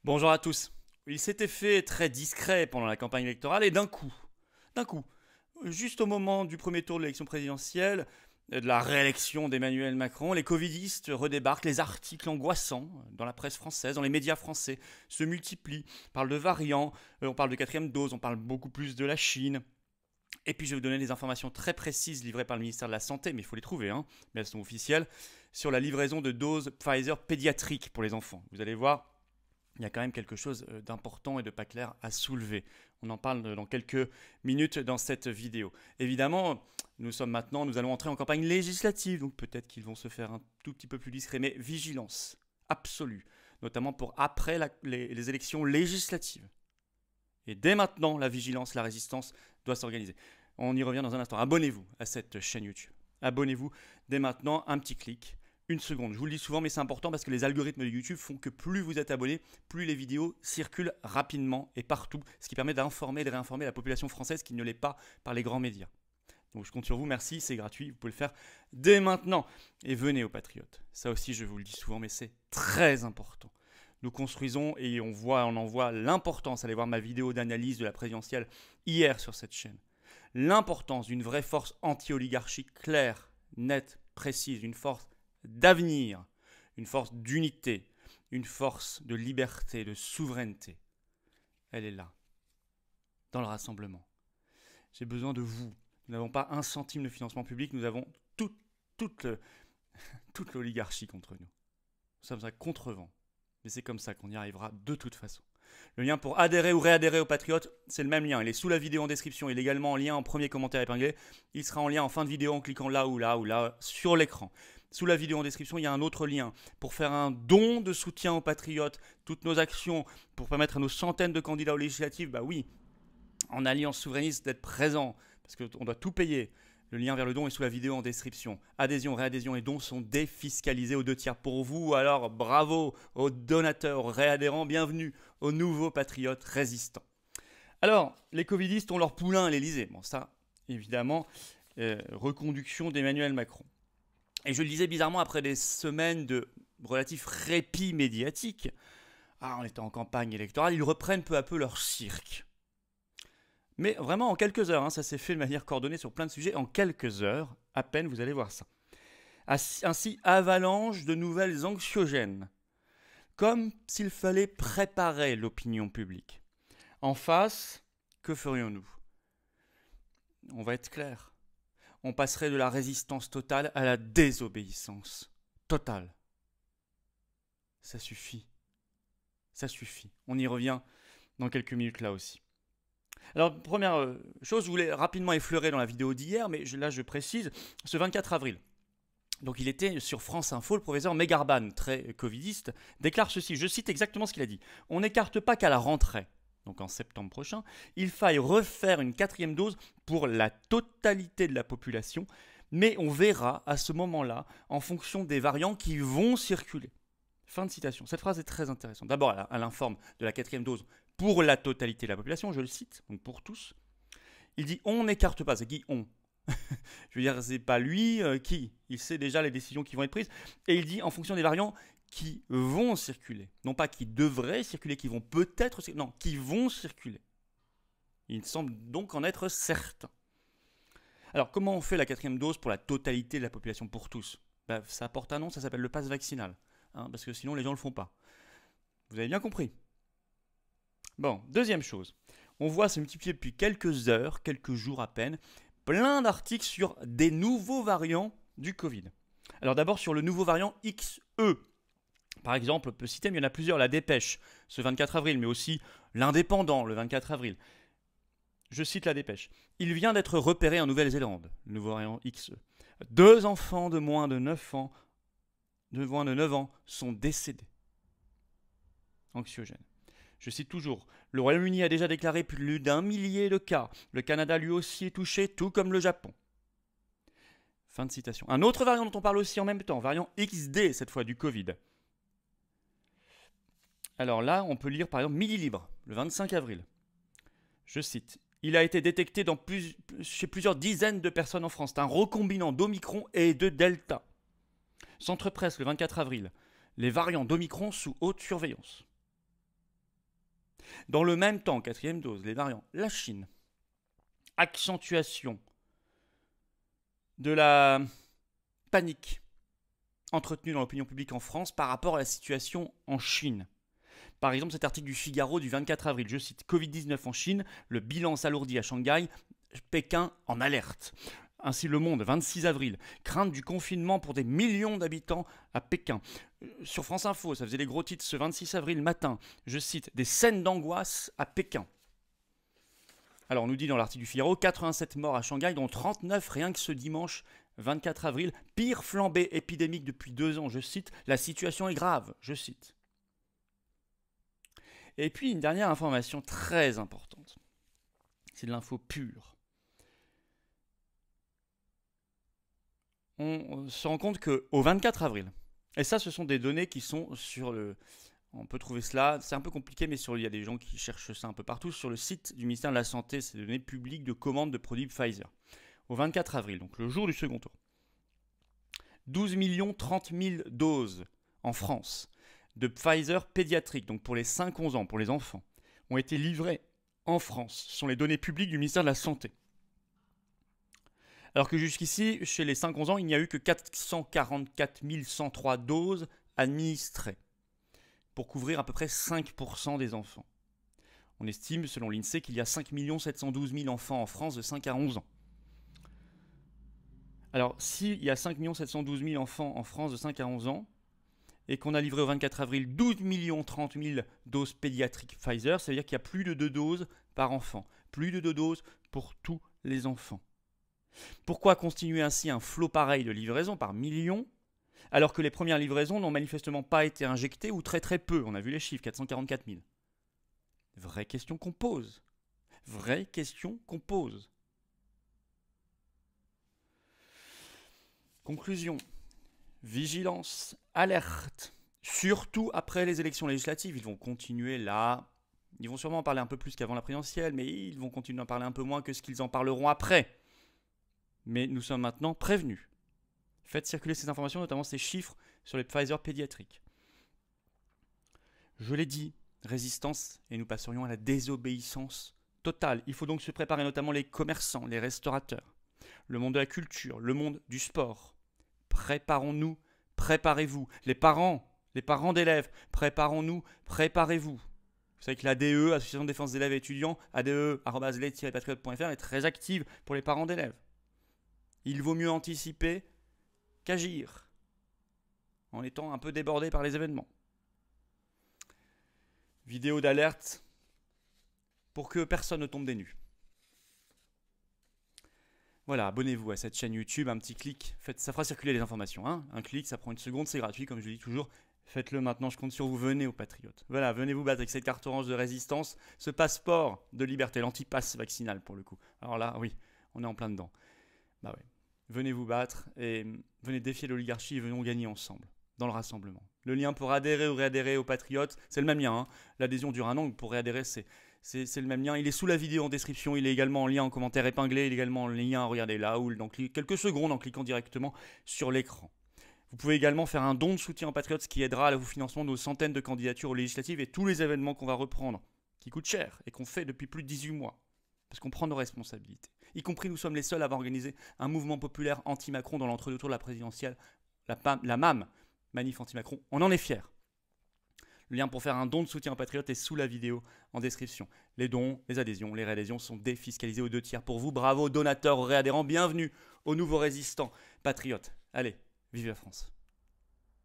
Bonjour à tous. Il s'était fait très discret pendant la campagne électorale et d'un coup, juste au moment du premier tour de l'élection présidentielle, de la réélection d'Emmanuel Macron, les covidistes redébarquent, les articles angoissants dans la presse française, dans les médias français se multiplient. On parle de variants, on parle de quatrième dose, on parle beaucoup plus de la Chine. Et puis je vais vous donner des informations très précises livrées par le ministère de la Santé, mais il faut les trouver, mais elles sont officielles, sur la livraison de doses Pfizer pédiatriques pour les enfants. Vous allez voir, il y a quand même quelque chose d'important et de pas clair à soulever. On en parle dans quelques minutes dans cette vidéo. Évidemment, nous allons entrer en campagne législative, donc peut-être qu'ils vont se faire un tout petit peu plus discrets, mais vigilance absolue, notamment pour après les élections législatives. Et dès maintenant, la vigilance, la résistance doit s'organiser. On y revient dans un instant. Abonnez-vous à cette chaîne YouTube. Abonnez-vous dès maintenant, un petit clic. Une seconde, je vous le dis souvent, mais c'est important parce que les algorithmes de YouTube font que plus vous êtes abonné, plus les vidéos circulent rapidement et partout, ce qui permet d'informer et de réinformer la population française qui ne l'est pas par les grands médias. Donc je compte sur vous, merci, c'est gratuit, vous pouvez le faire dès maintenant. Et venez aux patriotes, ça aussi je vous le dis souvent, mais c'est très important. Nous construisons et on en voit l'importance, allez voir ma vidéo d'analyse de la présidentielle hier sur cette chaîne, l'importance d'une vraie force anti-oligarchique claire, nette, précise, une force d'avenir, une force d'unité, une force de liberté, de souveraineté. Elle est là, dans le rassemblement. J'ai besoin de vous. Nous n'avons pas un centime de financement public, nous avons toute l'oligarchie contre nous. Nous sommes à contrevent. Mais c'est comme ça qu'on y arrivera de toute façon. Le lien pour adhérer ou réadhérer aux Patriotes, c'est le même lien. Il est sous la vidéo en description. Il est également en lien en premier commentaire épinglé. Il sera en lien en fin de vidéo en cliquant là ou là sur l'écran. Sous la vidéo en description, il y a un autre lien pour faire un don de soutien aux Patriotes. Toutes nos actions pour permettre à nos centaines de candidats aux législatives, bah oui, en alliance souverainiste, d'être présents, parce qu'on doit tout payer. Le lien vers le don est sous la vidéo en description. Adhésion, réadhésion et dons sont défiscalisés aux 2/3 pour vous. Alors bravo aux donateurs, aux réadhérents, bienvenue aux nouveaux patriotes résistants. Alors, les covidistes ont leur poulain à l'Elysée. Bon, ça, évidemment, reconduction d'Emmanuel Macron. Et je le disais bizarrement, après des semaines de relatif répit médiatique, en étant en campagne électorale, ils reprennent peu à peu leur cirque. Mais vraiment en quelques heures, ça s'est fait de manière coordonnée sur plein de sujets, en quelques heures, à peine vous allez voir ça. Ainsi, avalanche de nouvelles anxiogènes, comme s'il fallait préparer l'opinion publique. En face, que ferions-nous? On va être clair. On passerait de la résistance totale à la désobéissance totale. Ça suffit. Ça suffit. On y revient dans quelques minutes là aussi. Alors, première chose, je voulais rapidement effleurer dans la vidéo d'hier, mais là je précise, ce 24 avril. Donc il était sur France Info, le professeur Megarban, très covidiste, déclare ceci, je cite exactement ce qu'il a dit. On n'écarte pas qu'à la rentrée, donc en septembre prochain, il faille refaire une 4e dose pour la totalité de la population, mais on verra à ce moment-là, en fonction des variants qui vont circuler. Fin de citation. Cette phrase est très intéressante. D'abord, elle informe de la 4e dose pour la totalité de la population, je le cite, donc pour tous. Il dit on n'écarte pas, c'est qui on? Je veux dire, c'est pas lui qui. Il sait déjà les décisions qui vont être prises. Et il dit en fonction des variants qui vont circuler. Non pas qui devraient circuler, qui vont peut-être circuler, non, qui vont circuler. Il semble donc en être certain. Alors, comment on fait la 4e dose pour la totalité de la population, pour tous? Ça porte un nom, ça s'appelle le pass vaccinal. Parce que sinon, les gens ne le font pas. Vous avez bien compris. Bon, deuxième chose. On voit se multiplier depuis quelques heures, quelques jours à peine, plein d'articles sur des nouveaux variants du Covid. Alors d'abord sur le nouveau variant XE. Par exemple, on peut citer, mais il y en a plusieurs, la Dépêche, ce 24 avril, mais aussi l'Indépendant, le 24 avril. Je cite la Dépêche. Il vient d'être repéré en Nouvelle-Zélande, le nouveau variant XE. 2 enfants de moins de 9 ans, sont décédés. Anxiogène. Je cite toujours, le Royaume-Uni a déjà déclaré plus d'1 millier de cas. Le Canada lui aussi est touché, tout comme le Japon. Fin de citation. Un autre variant dont on parle aussi en même temps, variant XD cette fois du Covid. Alors là, on peut lire par exemple Midi Libre, le 25 avril. Je cite, il a été détecté chez plusieurs dizaines de personnes en France. C'est un recombinant d'Omicron et de Delta. Centre Presse, le 24 avril. Les variants d'Omicron sous haute surveillance. Dans le même temps, 4e dose, les variants, la Chine. Accentuation de la panique entretenue dans l'opinion publique en France par rapport à la situation en Chine. Par exemple, cet article du Figaro du 24 avril, je cite, Covid-19 en Chine, le bilan s'alourdit à Shanghai, Pékin en alerte. Ainsi Le Monde, 26 avril, crainte du confinement pour des millions d'habitants à Pékin. Sur France Info, ça faisait les gros titres ce 26 avril matin, je cite, des scènes d'angoisse à Pékin. Alors on nous dit dans l'article du Figaro, 87 morts à Shanghai, dont 39 rien que ce dimanche 24 avril, pire flambée épidémique depuis 2 ans, je cite, la situation est grave, je cite. Et puis une dernière information très importante, c'est de l'info pure. On se rend compte qu'au 24 avril, et ça ce sont des données qui sont sur le... On peut trouver cela, c'est un peu compliqué, mais il y a des gens qui cherchent ça un peu partout. Sur le site du ministère de la Santé, c'est des données publiques de commandes de produits Pfizer. Au 24 avril, donc le jour du second tour, 12 30 000 doses en France de Pfizer pédiatrique, donc pour les 5-11 ans, pour les enfants, ont été livrées en France. Ce sont les données publiques du ministère de la Santé. Alors que jusqu'ici, chez les 5-11 ans, il n'y a eu que 444 103 doses administrées pour couvrir à peu près 5% des enfants. On estime, selon l'INSEE, qu'il y a 5 712 000 enfants en France de 5 à 11 ans. Alors, s'il y a 5 712 000 enfants en France de 5 à 11 ans, et qu'on a livré au 24 avril 12 30 000 doses pédiatriques Pfizer, ça veut dire qu'il y a plus de 2 doses par enfant. Plus de 2 doses pour tous les enfants. Pourquoi continuer ainsi un flot pareil de livraisons par millions, alors que les premières livraisons n'ont manifestement pas été injectées ou très très peu? On a vu les chiffres, 444 000. Vraie question qu'on pose. Vraie question qu'on pose. Conclusion. Vigilance, alerte. Surtout après les élections législatives. Ils vont continuer là. Ils vont sûrement en parler un peu plus qu'avant la présidentielle, mais ils vont continuer à en parler un peu moins que ce qu'ils en parleront après. Mais nous sommes maintenant prévenus. Faites circuler ces informations, notamment ces chiffres sur les Pfizer pédiatriques. Je l'ai dit, résistance, et nous passerions à la désobéissance totale. Il faut donc se préparer, notamment les commerçants, les restaurateurs, le monde de la culture, le monde du sport. Préparons-nous, préparez-vous. Les parents d'élèves, préparons-nous, préparez-vous. Vous savez que l'ADE, Association de défense d'élèves et étudiants, ade-les-patriotes.fr, est très active pour les parents d'élèves. Il vaut mieux anticiper qu'agir, en étant un peu débordé par les événements. Vidéo d'alerte pour que personne ne tombe des nues. Voilà, abonnez-vous à cette chaîne YouTube, un petit clic, ça fera circuler les informations. Hein. Un clic, ça prend 1 seconde, c'est gratuit, comme je le dis toujours. Faites-le maintenant, je compte sur vous, venez aux Patriotes. Voilà, venez vous battre avec cette carte orange de résistance, ce passeport de liberté, l'antipasse vaccinal pour le coup. Alors là, oui, on est en plein dedans. Bah ouais. Venez vous battre et venez défier l'oligarchie et venons gagner ensemble, dans le rassemblement. Le lien pour adhérer ou réadhérer aux Patriotes, c'est le même lien. Hein. L'adhésion dure 1 an, pour réadhérer, c'est le même lien. Il est sous la vidéo en description, il est également en lien en commentaire épinglé, il est également en lien, regardez là, ou dans quelques secondes en cliquant directement sur l'écran. Vous pouvez également faire un don de soutien aux Patriotes, ce qui aidera au financement de nos centaines de candidatures aux législatives et tous les événements qu'on va reprendre, qui coûtent cher et qu'on fait depuis plus de 18 mois. Parce qu'on prend nos responsabilités. Y compris, nous sommes les seuls à avoir organisé un mouvement populaire anti-Macron dans l'entre-deux tours de la présidentielle, la MAM, Manif anti-Macron. On en est fiers. Le lien pour faire un don de soutien aux Patriotes est sous la vidéo en description. Les dons, les adhésions, les réadhésions sont défiscalisés aux 2 tiers pour vous. Bravo, donateurs, réadhérents, bienvenue aux nouveaux résistants patriotes. Allez, vive la France.